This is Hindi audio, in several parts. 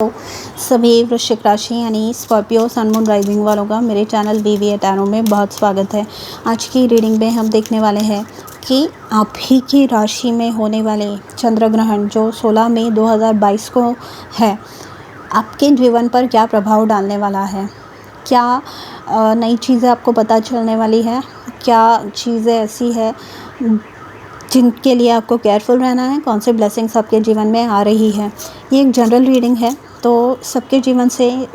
तो सभी वृश्चिक राशि यानी स्कॉर्पियो सन मून राइजिंग वालों का मेरे चैनल वीवी टैरो में बहुत स्वागत है। आज की रीडिंग में हम देखने वाले हैं कि आप ही की राशि में होने वाले चंद्र ग्रहण जो 16 मई 2022 को है, आपके जीवन पर क्या प्रभाव डालने वाला है। क्या नई चीज़ें आपको पता चलने वाली है, क्या चीज़ें ऐसी है जिनके लिए आपको केयरफुल रहना है, कौन से ब्लेसिंग्स आपके जीवन में आ रही है। ये एक जनरल रीडिंग है, तो सबके जीवन से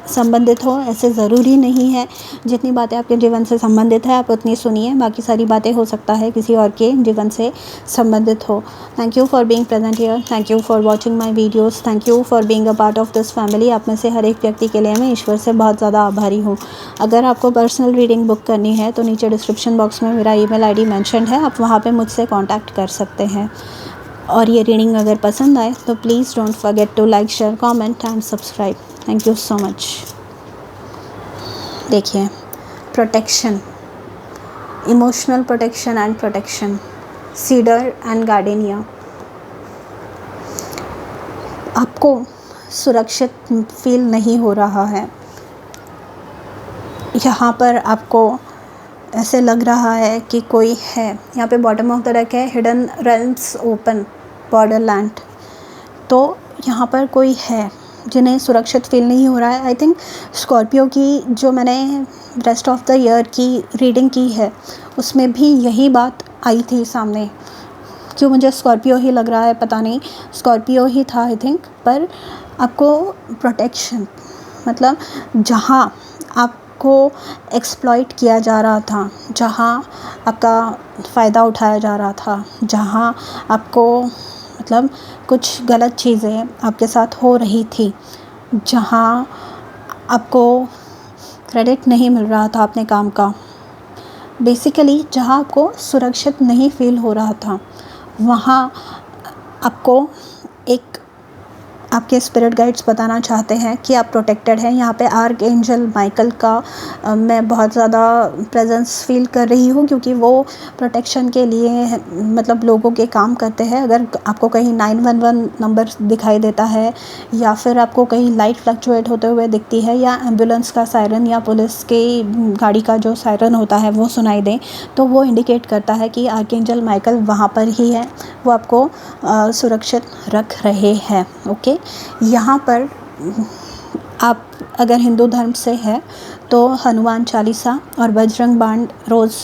संबंधित हो ऐसे ज़रूरी नहीं है। जितनी बातें आपके जीवन से संबंधित है आप उतनी सुनिए, बाकी सारी बातें हो सकता है किसी और के जीवन से संबंधित हो। Thank you for being present here, thank you for watching my videos, thank you for being a part of this family. आप में से हर एक व्यक्ति के लिए मैं ईश्वर से बहुत ज़्यादा आभारी हूँ। अगर आपको पर्सनल रीडिंग बुक करनी है तो नीचे डिस्क्रिप्शन बॉक्स में मेरा ईमेल आईडी मेंशन्ड है, आप वहाँ पर मुझसे कॉन्टैक्ट कर सकते हैं। और ये रीडिंग अगर पसंद आए तो please don't forget to like, share, comment and subscribe. Thank you so much. देखिए, protection, emotional protection and protection, cedar and gardenia. आपको सुरक्षित फील नहीं हो रहा है। यहाँ पर आपको ऐसे लग रहा है कि कोई है। यहाँ पे बॉटम ऑफ द डेक है हिडन रेल्म्स ओपन बॉर्डरलैंड। तो यहाँ पर कोई है जिन्हें सुरक्षित फील नहीं हो रहा है। आई थिंक स्कॉर्पियो की जो मैंने रेस्ट ऑफ द ईयर की रीडिंग की है उसमें भी यही बात आई थी सामने। क्यों मुझे स्कॉर्पियो ही लग रहा है पता नहीं, स्कॉर्पियो ही था आई थिंक। पर आपको प्रोटेक्शन मतलब जहाँ आपको एक्सप्लॉइट किया जा रहा था, जहाँ आपका फ़ायदा उठाया जा रहा था, जहाँ आपको मतलब कुछ गलत चीज़ें आपके साथ हो रही थी, जहाँ आपको क्रेडिट नहीं मिल रहा था अपने काम का, बेसिकली जहाँ आपको सुरक्षित नहीं फील हो रहा था, वहाँ आपको एक आपके स्पिरिट गाइड्स बताना चाहते हैं कि आप प्रोटेक्टेड हैं। यहाँ पे आर्क एंजल माइकल का मैं बहुत ज़्यादा प्रेजेंस फील कर रही हूँ, क्योंकि वो प्रोटेक्शन के लिए मतलब लोगों के काम करते हैं। अगर आपको कहीं 911 नंबर दिखाई देता है या फिर आपको कहीं लाइट फ्लक्चुएट होते हुए दिखती है या एम्बुलेंस का सायरन या पुलिस की गाड़ी का जो सायरन होता है वो सुनाई दे, तो वो इंडिकेट करता है कि आर्क एंजल माइकल वहाँ पर ही है, वो आपको सुरक्षित रख रहे हैं। ओके, यहाँ पर आप अगर हिंदू धर्म से है तो हनुमान चालीसा और बजरंग बाण रोज़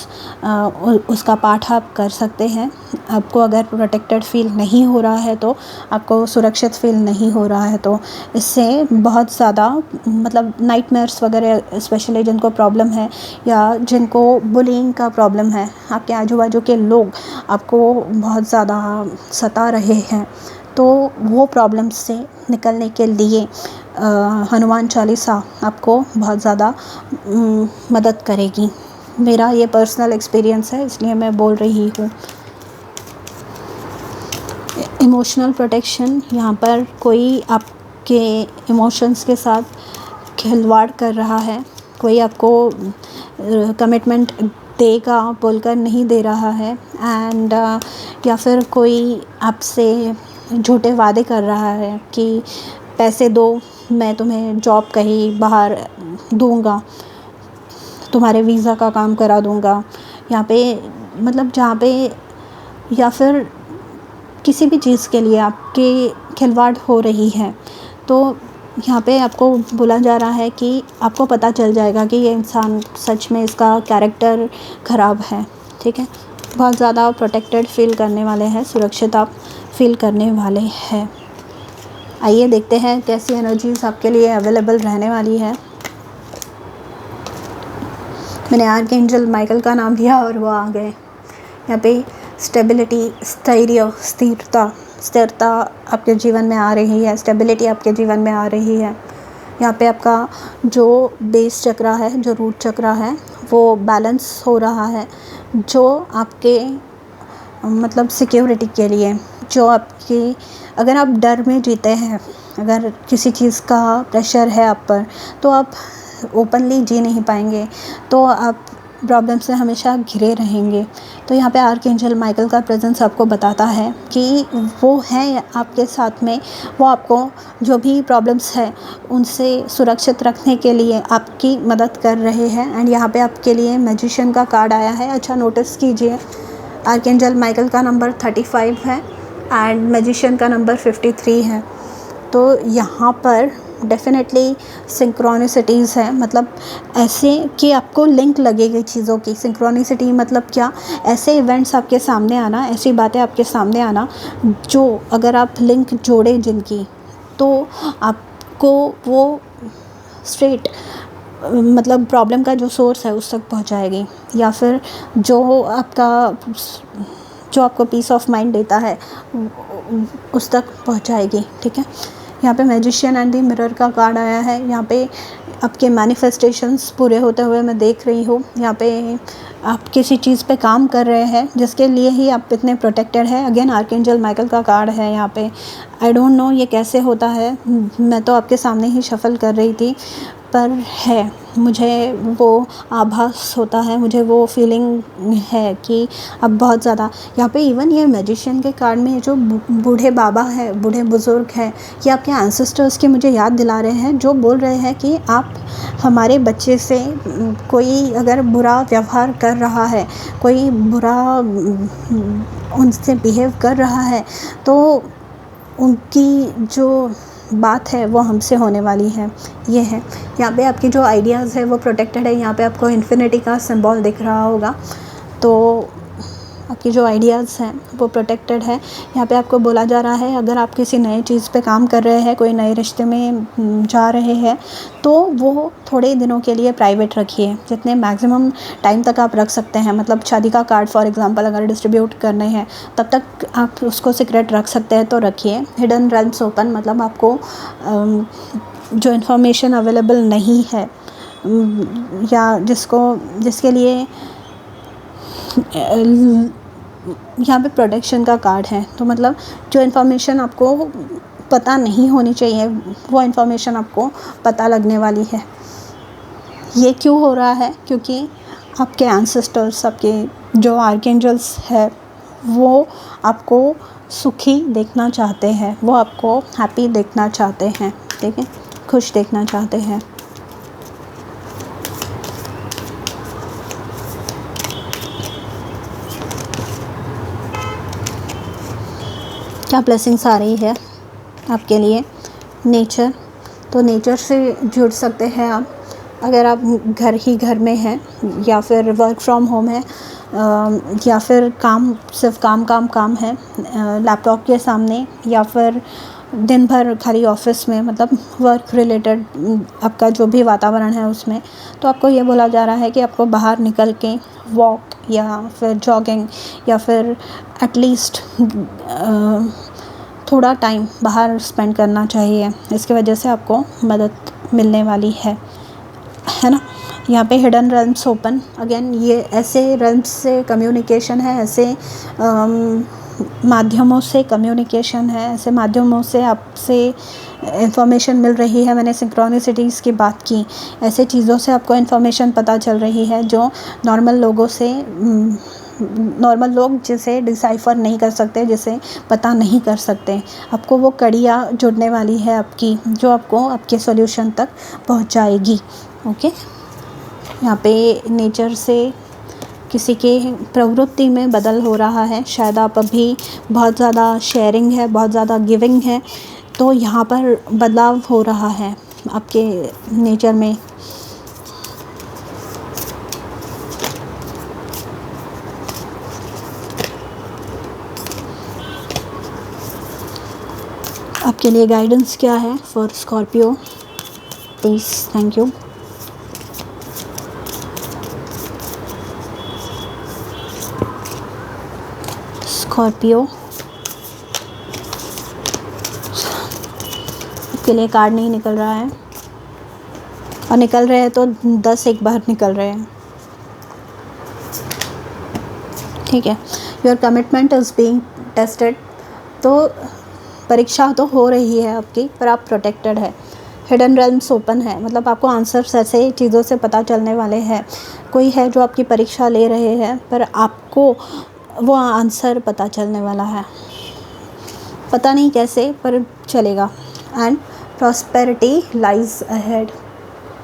उसका पाठ आप कर सकते हैं। आपको अगर प्रोटेक्टेड फील नहीं हो रहा है, तो आपको सुरक्षित फील नहीं हो रहा है, तो इससे बहुत ज़्यादा मतलब नाइटमेयर्स वगैरह स्पेशली जिनको प्रॉब्लम है या जिनको बुलिंग का प्रॉब्लम है, आपके आजू बाजू के लोग आपको बहुत ज़्यादा सता रहे हैं, तो वो प्रॉब्लम से निकलने के लिए हनुमान चालीसा आपको बहुत ज़्यादा मदद करेगी। मेरा ये पर्सनल एक्सपीरियंस है, इसलिए मैं बोल रही हूँ। इमोशनल प्रोटेक्शन, यहाँ पर कोई आपके इमोशंस के साथ खिलवाड़ कर रहा है, कोई आपको कमिटमेंट देगा बोलकर नहीं दे रहा है, एंड या फिर कोई आपसे झूठे वादे कर रहा है कि पैसे दो, मैं तुम्हें जॉब कहीं बाहर दूंगा, तुम्हारे वीज़ा का काम करा दूंगा। यहाँ पे मतलब जहाँ पे या फिर किसी भी चीज़ के लिए आपके खिलवाड़ हो रही है, तो यहाँ पे आपको बोला जा रहा है कि आपको पता चल जाएगा कि ये इंसान सच में इसका कैरेक्टर ख़राब है। ठीक है, बहुत ज़्यादा प्रोटेक्टेड फील करने वाले हैं, सुरक्षित आप फील करने वाले हैं। आइए देखते हैं कैसी एनर्जीज आपके लिए अवेलेबल रहने वाली है। मैंने आर्क एंजल माइकल का नाम लिया और वो आ गए। यहाँ पे स्टेबिलिटी, स्थैर्य, स्थिरता आपके जीवन में आ रही है, स्टेबिलिटी आपके जीवन में आ रही है। यहाँ पे आपका जो बेस चक्र है, जो रूट चक्र है, वो बैलेंस हो रहा है, जो आपके मतलब सिक्योरिटी के लिए, जो आपकी अगर आप डर में जीते हैं, अगर किसी चीज़ का प्रेशर है आप पर, तो आप ओपनली जी नहीं पाएंगे, तो आप प्रॉब्लम से हमेशा घिरे रहेंगे। तो यहाँ पे आर्कएंजल माइकल का प्रेजेंस आपको बताता है कि वो हैं आपके साथ में, वो आपको जो भी प्रॉब्लम्स है उनसे सुरक्षित रखने के लिए आपकी मदद कर रहे हैं। एंड यहाँ पे आपके लिए मैजिशियन का कार्ड आया है। अच्छा नोटिस कीजिए, आर्कएंजल माइकल का नंबर 35 है एंड मैजिशियन का नंबर 53 है। तो यहाँ पर डेफिनेटली सिंक्रोनिसिटीज़ है, मतलब ऐसे कि आपको लिंक लगेगी चीज़ों की। सिंक्रोनिसिटी मतलब क्या, ऐसे इवेंट्स आपके सामने आना, ऐसी बातें आपके सामने आना जो अगर आप लिंक जोड़ें जिनकी, तो आपको वो स्ट्रेट मतलब प्रॉब्लम का जो सोर्स है उस तक पहुंचाएगी, या फिर जो आपको पीस ऑफ माइंड देता है उस तक पहुंचाएगी। ठीक है, यहाँ पे मैजिशियन एंड द मिरर का कार्ड आया है। यहाँ पे आपके मैनिफेस्टेशंस पूरे होते हुए मैं देख रही हूँ। यहाँ पे आप किसी चीज़ पे काम कर रहे हैं जिसके लिए ही आप इतने प्रोटेक्टेड है। अगेन आर्कएंजल माइकल का कार्ड है यहाँ पे। आई डोंट नो ये कैसे होता है, मैं तो आपके सामने ही शफल कर रही थी, पर है, मुझे वो आभास होता है, मुझे वो फीलिंग है कि अब बहुत ज़्यादा यहाँ पे इवन ये मैजिशियन के कार्ड में जो बूढ़े बाबा है, बूढ़े बुज़ुर्ग हैं, ये आपके एंसेस्टर्स की मुझे याद दिला रहे हैं, जो बोल रहे हैं कि आप हमारे बच्चे से कोई अगर बुरा व्यवहार कर रहा है, कोई बुरा उनसे बिहेव कर रहा है, तो उनकी जो बात है वो हमसे होने वाली है। ये है, यहाँ पे आपकी जो आइडियाज़ है वो प्रोटेक्टेड है। यहाँ पे आपको इन्फिनिटी का सिंबल दिख रहा होगा, तो आपकी जो आइडियाज़ हैं वो प्रोटेक्टेड है। यहाँ पे आपको बोला जा रहा है अगर आप किसी नए चीज़ पे काम कर रहे हैं, कोई नए रिश्ते में जा रहे हैं, तो वो थोड़े दिनों के लिए प्राइवेट रखिए, जितने मैक्सिमम टाइम तक आप रख सकते हैं। मतलब शादी का कार्ड फॉर एग्जांपल अगर डिस्ट्रीब्यूट करने हैं तब तक आप उसको सीक्रेट रख सकते हैं तो रखिए। हिडन रेल्म्स ओपन मतलब आपको जो इन्फॉर्मेशन अवेलेबल नहीं है या जिसके लिए यहाँ पे प्रोटेक्शन का कार्ड है, तो मतलब जो इन्फॉर्मेशन आपको पता नहीं होनी चाहिए वो इन्फॉर्मेशन आपको पता लगने वाली है। ये क्यों हो रहा है, क्योंकि आपके एंसेस्टर्स, आपके जो आर्कएंजल्स है, वो आपको सुखी देखना चाहते हैं, वो आपको हैप्पी देखना चाहते हैं, ठीक है, खुश देखना चाहते हैं। क्या ब्लेसिंग्स आ रही है आपके लिए। नेचर, तो नेचर से जुड़ सकते हैं आप अगर आप घर में हैं, या फिर वर्क फ्रॉम होम है, या फिर सिर्फ काम है लैपटॉप के सामने, या फिर दिन भर खाली ऑफिस में, मतलब वर्क रिलेटेड आपका जो भी वातावरण है उसमें, तो आपको ये बोला जा रहा है कि आपको बाहर निकल के वॉक या फिर जॉगिंग या फिर एटलीस्ट थोड़ा टाइम बाहर स्पेंड करना चाहिए। इसकी वजह से आपको मदद मिलने वाली है ना। यहाँ पे हिडन रेल्म्स ओपन, अगेन ये ऐसे रेल्म्स से कम्युनिकेशन है, ऐसे माध्यमों से कम्युनिकेशन है, ऐसे माध्यमों से आपसे इंफॉर्मेशन मिल रही है। मैंने सिंक्रोनिसिटीज़ की बात की, ऐसे चीज़ों से आपको इन्फॉर्मेशन पता चल रही है जो नॉर्मल लोग जिसे डिसाइफर नहीं कर सकते, जिसे पता नहीं कर सकते। आपको वो कड़ियाँ जुड़ने वाली है आपकी, जो आपको आपके सॉल्यूशन तक पहुंचाएगी। ओके, यहाँ पे नेचर से किसी के प्रवृत्ति में बदल हो रहा है। शायद आप अभी बहुत ज़्यादा शेयरिंग है, बहुत ज़्यादा गिविंग है, तो यहाँ पर बदलाव हो रहा है आपके नेचर में। आपके लिए गाइडेंस क्या है for Scorpio, please, thank you. Scorpio, आपके लिए कार्ड नहीं निकल रहा है, और निकल रहे हैं तो 10 एक बार निकल रहे हैं, ठीक है। Your commitment is being tested, तो परीक्षा तो हो रही है आपकी, पर आप प्रोटेक्टेड है। हिडन रेल्म्स ओपन है, मतलब आपको आंसर्स ऐसे चीज़ों से पता चलने वाले हैं। कोई है जो आपकी परीक्षा ले रहे हैं पर आपको वो आंसर पता चलने वाला है, पता नहीं कैसे पर चलेगा। And prosperity lies ahead,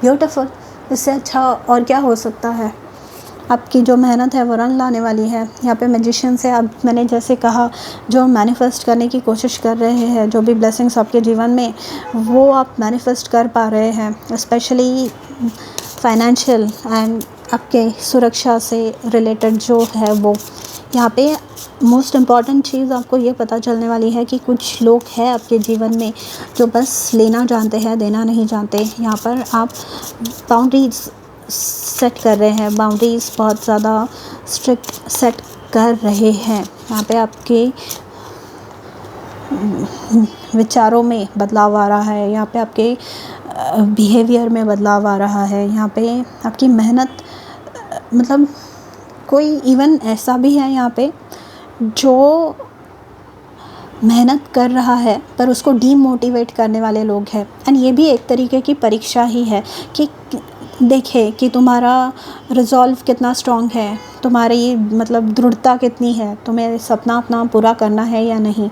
beautiful, इससे अच्छा और क्या हो सकता है। आपकी जो मेहनत है वो रंग लाने वाली है। यहाँ पे मैजिशियन से आप, मैंने जैसे कहा, जो मैनिफेस्ट करने की कोशिश कर रहे हैं, जो भी ब्लेसिंग्स आपके जीवन में, वो आप मैनिफेस्ट कर पा रहे हैं। स्पेशली फाइनेंशियल एंड आपके सुरक्षा से रिलेटेड जो है वो। यहाँ पे मोस्ट इम्पॉर्टेंट चीज़ आपको ये पता चलने वाली है कि कुछ लोग हैं आपके जीवन में जो बस लेना जानते हैं, देना नहीं जानते। यहाँ पर आप बाउंड्रीज सेट कर रहे हैं, बाउंड्रीज बहुत ज़्यादा स्ट्रिक्ट सेट कर रहे हैं। यहाँ पे आपके विचारों में बदलाव आ रहा है, यहाँ पे आपके बिहेवियर में बदलाव आ रहा है। यहाँ पे आपकी मेहनत, मतलब कोई इवन ऐसा भी है यहाँ पे जो मेहनत कर रहा है पर उसको डीमोटिवेट करने वाले लोग हैं। एंड ये भी एक तरीके की परीक्षा ही है कि देखे कि तुम्हारा रिजॉल्व कितना स्ट्रॉन्ग है, तुम्हारी मतलब दृढ़ता कितनी है, तुम्हें सपना अपना पूरा करना है या नहीं।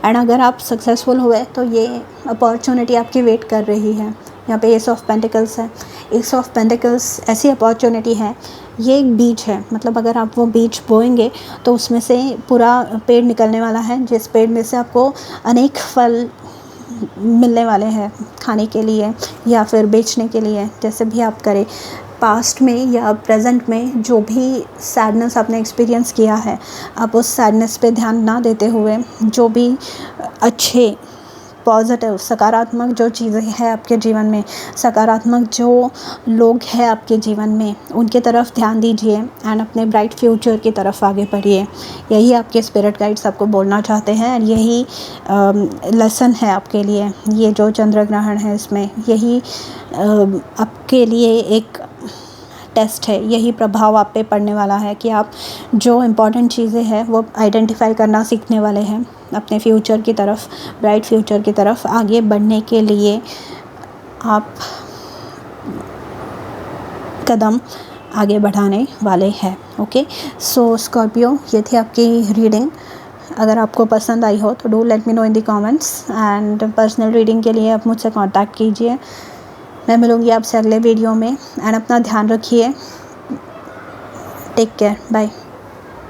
एंड अगर आप सक्सेसफुल हुए तो ये अपॉर्चुनिटी आपकी वेट कर रही है। यहाँ पे एस ऑफ पेंटिकल्स है। एस ऑफ पेंटिकल्स ऐसी अपॉर्चुनिटी है, ये एक बीज है, मतलब अगर आप वो बीज बोएंगे तो उसमें से पूरा पेड़ निकलने वाला है, जिस पेड़ में से आपको अनेक फल मिलने वाले हैं खाने के लिए या फिर बेचने के लिए, जैसे भी आप करें। पास्ट में या प्रेजेंट में जो भी सैडनेस आपने एक्सपीरियंस किया है, आप उस सैडनेस पे ध्यान ना देते हुए जो भी अच्छे पॉजिटिव सकारात्मक जो चीज़ें हैं आपके जीवन में, सकारात्मक जो लोग हैं आपके जीवन में, उनके तरफ ध्यान दीजिए एंड अपने ब्राइट फ्यूचर की तरफ आगे बढ़िए। यही आपके स्पिरिट गाइड्स आपको बोलना चाहते हैं और यही लेसन है आपके लिए। ये जो चंद्र ग्रहण है इसमें यही आपके लिए एक टेस्ट है, यही प्रभाव आप पे पड़ने वाला है कि आप जो इम्पॉर्टेंट चीज़ें हैं वो आइडेंटिफाई करना सीखने वाले हैं। अपने फ्यूचर की तरफ, ब्राइट फ्यूचर की तरफ आगे बढ़ने के लिए आप कदम आगे बढ़ाने वाले हैं। ओके, सो स्कॉर्पियो, ये थी आपकी रीडिंग। अगर आपको पसंद आई हो तो do let me know in the comments. And personal reading के लिए आप मुझसे कांटेक्ट कीजिए। मैं मिलूँगी आपसे अगले वीडियो में। एंड अपना ध्यान रखिए। Take care, bye.